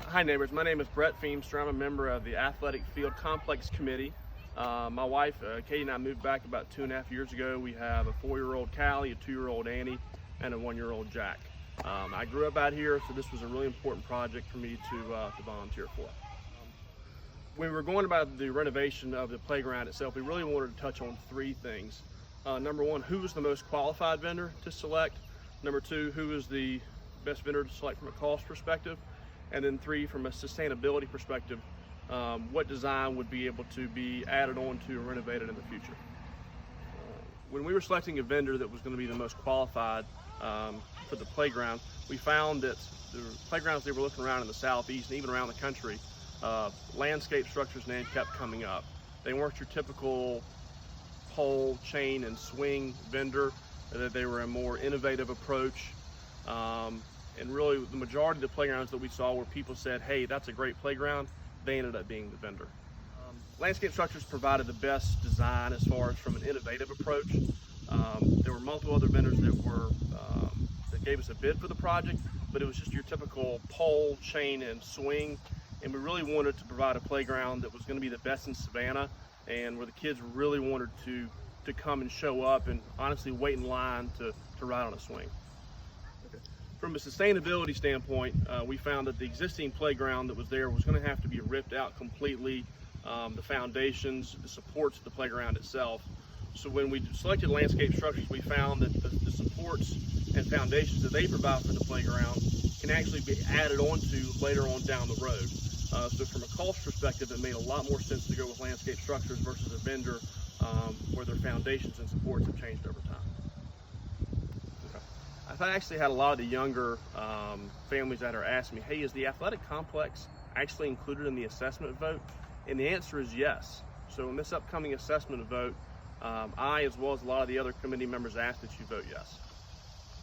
Hi neighbors, my name is Brett Feemster. I'm a member of the Athletic Field Complex Committee. My wife, Katie, and I moved back about 2.5 years ago. We have a 4-year-old Callie, a 2-year-old Annie, and a 1-year-old Jack. I grew up out here, so this was a really important project for me to volunteer for. When we were going about the renovation of the playground itself, we really wanted to touch on 3 things. Number 1, who was the most qualified vendor to select? Number 2, who was the best vendor to select from a cost perspective? And then 3, from a sustainability perspective, what design would be able to be added on to or renovated in the future. When we were selecting a vendor that was going to be the most qualified for the playground, we found that the playgrounds they were looking around in the southeast and even around the country, landscape structures names kept coming up. They weren't your typical pole, chain, and swing vendor, that they were a more innovative approach. And really, the majority of the playgrounds that we saw where people said, hey, that's a great playground, they ended up being the vendor. Landscape Structures provided the best design as far as from an innovative approach. There were multiple other vendors that gave us a bid for the project, but it was just your typical pole, chain, and swing. And we really wanted to provide a playground that was going to be the best in Savannah, and where the kids really wanted to come and show up and honestly wait in line to ride on a swing. From a sustainability standpoint, we found that the existing playground that was there was going to have to be ripped out completely, the foundations, the supports of the playground itself. So when we selected Landscape Structures, we found that the supports and foundations that they provide for the playground can actually be added onto later on down the road. So from a cost perspective, it made a lot more sense to go with Landscape Structures versus a vendor where their foundations and supports have changed over time. I've actually had a lot of the younger families that are asking me, hey, is the athletic complex actually included in the assessment vote? And the answer is yes. So in this upcoming assessment vote, I, as well as a lot of the other committee members, ask that you vote yes.